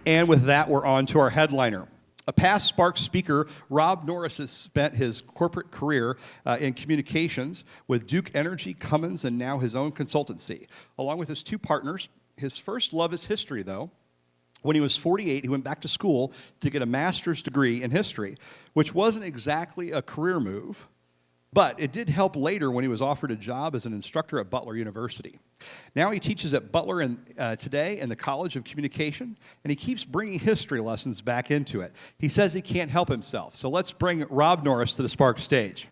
And with that, we're on to our headliner. A past Sparks speaker, Rob Norris has spent his corporate career in communications with Duke Energy, Cummins, and now his own consultancy, along with his two partners. His first love is history, though. When he was 48, he went back to school to get a master's degree in history, which wasn't exactly a career move, but it did help later when he was offered a job as an instructor at Butler University. Now he teaches at Butler today in the College of Communication, and he keeps bringing history lessons back into it. He says he can't help himself, so let's bring Rob Norris to the Sparks stage.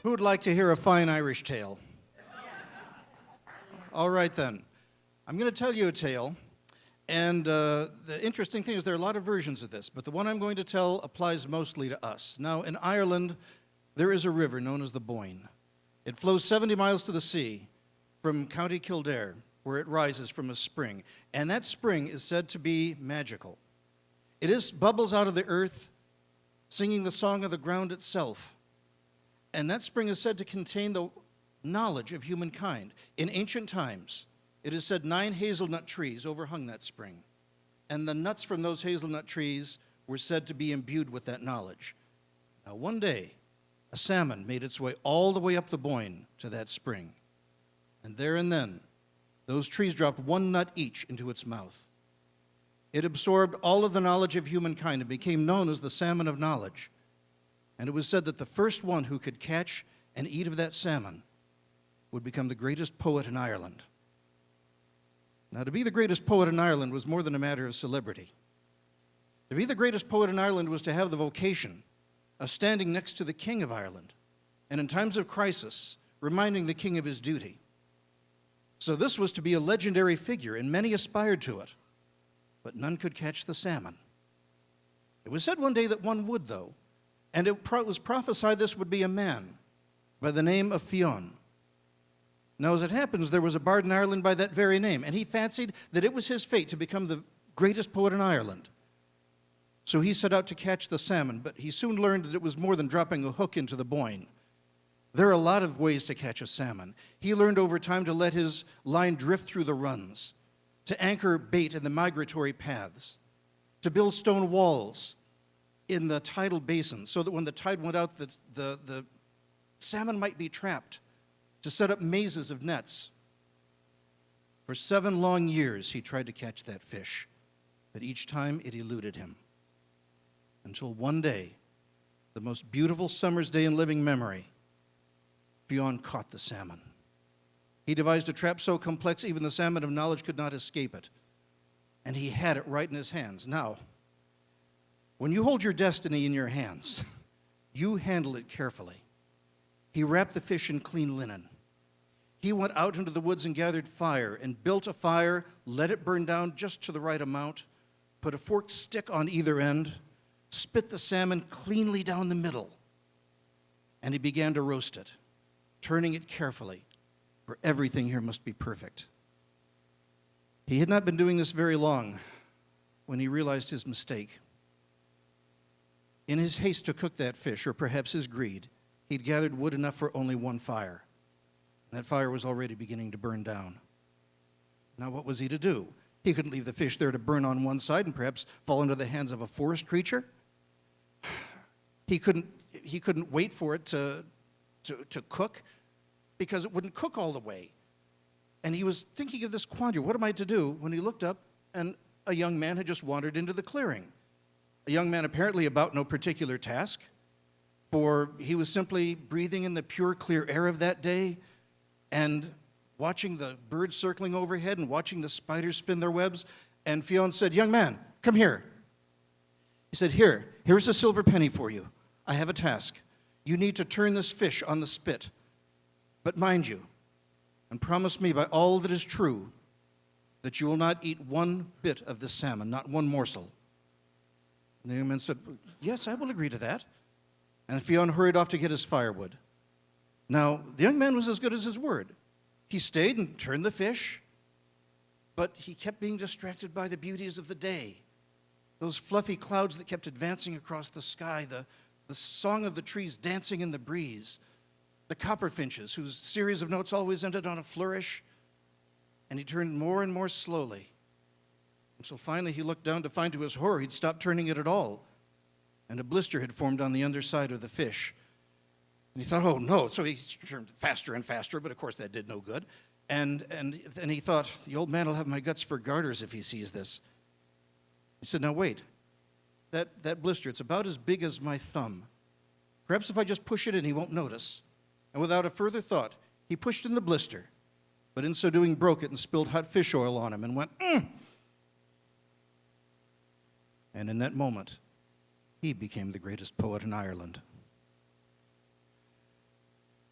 Who would like to hear a fine Irish tale? All right, then. I'm going to tell you a tale, and the interesting thing is there are a lot of versions of this, but the one I'm going to tell applies mostly to us. Now, in Ireland, there is a river known as the Boyne. It flows 70 miles to the sea from County Kildare, where it rises from a spring, and that spring is said to be magical. It bubbles out of the earth, singing the song of the ground itself. And that spring is said to contain the knowledge of humankind. In ancient times, it is said 9 hazelnut trees overhung that spring. And the nuts from those hazelnut trees were said to be imbued with that knowledge. Now, one day, a salmon made its way all the way up the Boyne to that spring. And there and then, those trees dropped 1 nut each into its mouth. It absorbed all of the knowledge of humankind and became known as the salmon of knowledge. And it was said that the first one who could catch and eat of that salmon would become the greatest poet in Ireland. Now, to be the greatest poet in Ireland was more than a matter of celebrity. To be the greatest poet in Ireland was to have the vocation of standing next to the King of Ireland, and in times of crisis, reminding the King of his duty. So this was to be a legendary figure, and many aspired to it, but none could catch the salmon. It was said one day that one would, though. And it was prophesied this would be a man by the name of Fionn. Now, as it happens, there was a bard in Ireland by that very name, and he fancied that it was his fate to become the greatest poet in Ireland. So he set out to catch the salmon, but he soon learned that it was more than dropping a hook into the Boyne. There are a lot of ways to catch a salmon. He learned over time to let his line drift through the runs, to anchor bait in the migratory paths, to build stone walls in the tidal basin, so that when the tide went out, the salmon might be trapped, to set up mazes of nets. For 7 long years, he tried to catch that fish, but each time it eluded him. Until one day, the most beautiful summer's day in living memory, Fionn caught the salmon. He devised a trap so complex even the salmon of knowledge could not escape it, and he had it right in his hands. Now, when you hold your destiny in your hands, you handle it carefully. He wrapped the fish in clean linen. He went out into the woods and gathered fire and built a fire, let it burn down just to the right amount, put a forked stick on either end, spit the salmon cleanly down the middle, and he began to roast it, turning it carefully, for everything here must be perfect. He had not been doing this very long when he realized his mistake. In his haste to cook that fish, or perhaps his greed, he'd gathered wood enough for only 1 fire. And that fire was already beginning to burn down. Now, what was he to do? He couldn't leave the fish there to burn on one side and perhaps fall into the hands of a forest creature. He couldn't wait for it to cook, because it wouldn't cook all the way. And he was thinking of this quandary. What am I to do? When he looked up, and a young man had just wandered into the clearing. A young man apparently about no particular task, for he was simply breathing in the pure, clear air of that day and watching the birds circling overhead and watching the spiders spin their webs. And Fionn said, "Young man, come here." He said, here's a silver penny for you. I have a task. You need to turn this fish on the spit. But mind you, and promise me by all that is true, that you will not eat 1 bit of this salmon, not 1 morsel. And the young man said, "Yes, I will agree to that." And Fionn hurried off to get his firewood. Now, the young man was as good as his word. He stayed and turned the fish, but he kept being distracted by the beauties of the day. those fluffy clouds that kept advancing across the sky, the song of the trees dancing in the breeze, the copperfinches whose series of notes always ended on a flourish. And he turned more and more slowly, until finally he looked down to find to his horror he'd stopped turning it at all, and a blister had formed on the underside of the fish. And he thought, oh no, so he turned faster and faster, but of course that did no good. And then he thought, the old man will have my guts for garters if he sees this. He said, now wait, that blister, it's about as big as my thumb. Perhaps if I just push it in, he won't notice. And without a further thought, he pushed in the blister, but in so doing broke it and spilled hot fish oil on him and went, And in that moment, he became the greatest poet in Ireland.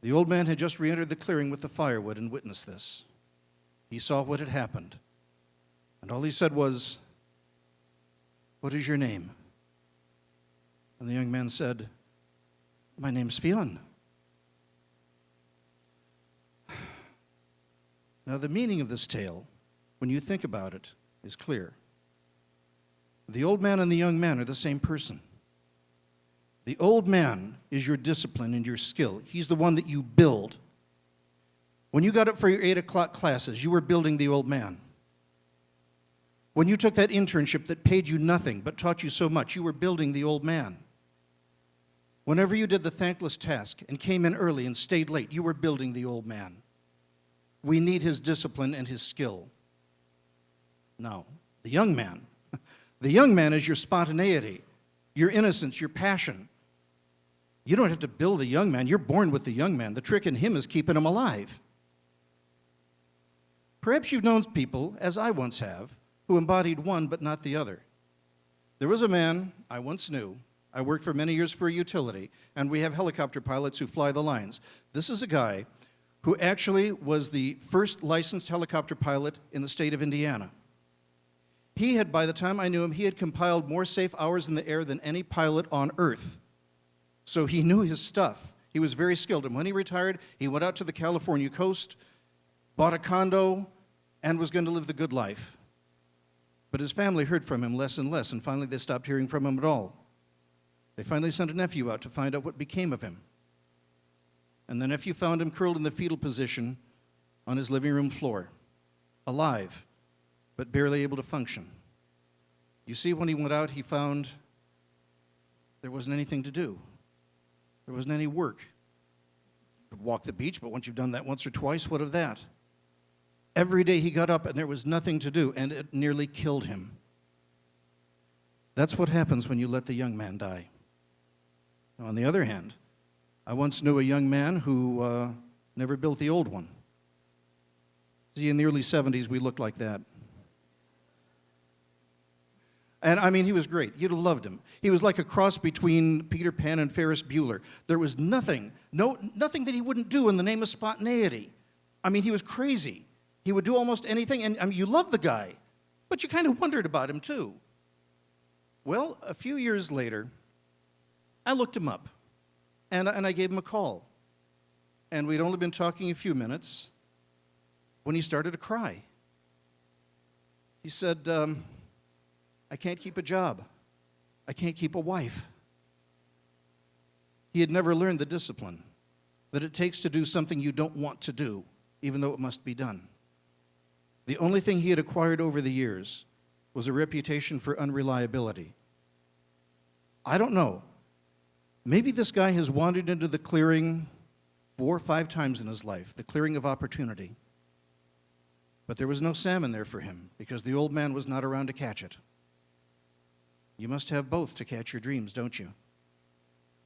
The old man had just re-entered the clearing with the firewood and witnessed this. He saw what had happened, and all he said was, what is your name? And the young man said, my name's Fionn. Now, the meaning of this tale, when you think about it, is clear. The old man and the young man are the same person. The old man is your discipline and your skill. He's the one that you build. When you got up for your 8 o'clock classes, you were building the old man. When you took that internship that paid you nothing but taught you so much, you were building the old man. Whenever you did the thankless task and came in early and stayed late, you were building the old man. We need his discipline and his skill. Now, the young man is your spontaneity, your innocence, your passion. You don't have to build the young man. You're born with the young man. The trick in him is keeping him alive. Perhaps you've known people, as I once have, who embodied one but not the other. There was a man I once knew. I worked for many years for a utility, and we have helicopter pilots who fly the lines. This is a guy who actually was the first licensed helicopter pilot in the state of Indiana. He had, by the time I knew him, he had compiled more safe hours in the air than any pilot on earth. So he knew his stuff. He was very skilled. And when he retired, he went out to the California coast, bought a condo, and was going to live the good life. But his family heard from him less and less, and finally they stopped hearing from him at all. They finally sent a nephew out to find out what became of him. And the nephew found him curled in the fetal position on his living room floor, alive, but barely able to function. You see, when he went out, he found there wasn't anything to do. There wasn't any work. You could walk the beach, but once you've done that once or twice, what of that? Every day he got up and there was nothing to do, and it nearly killed him. That's what happens when you let the young man die. On the other hand, I once knew a young man who never built the old one. See, in the early 70s, we looked like that. And I mean, he was great. You'd have loved him. He was like a cross between Peter Pan and Ferris Bueller. There was nothing that he wouldn't do in the name of spontaneity. I mean, he was crazy. He would do almost anything, and I mean, you loved the guy, but you kind of wondered about him too. Well, a few years later, I looked him up, and I gave him a call. And we'd only been talking a few minutes when he started to cry. He said, I can't keep a job. I can't keep a wife. He had never learned the discipline that it takes to do something you don't want to do, even though it must be done. The only thing he had acquired over the years was a reputation for unreliability. I don't know. Maybe this guy has wandered into the clearing 4 or 5 times in his life, the clearing of opportunity. But there was no salmon there for him because the old man was not around to catch it. You must have both to catch your dreams, don't you?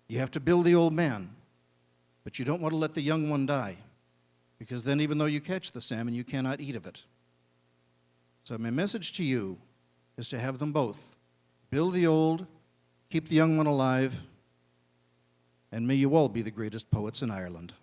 You have to build the old man, but you don't want to let the young one die, because then even though you catch the salmon, you cannot eat of it. So my message to you is to have them both. Build the old, keep the young one alive, and may you all be the greatest poets in Ireland.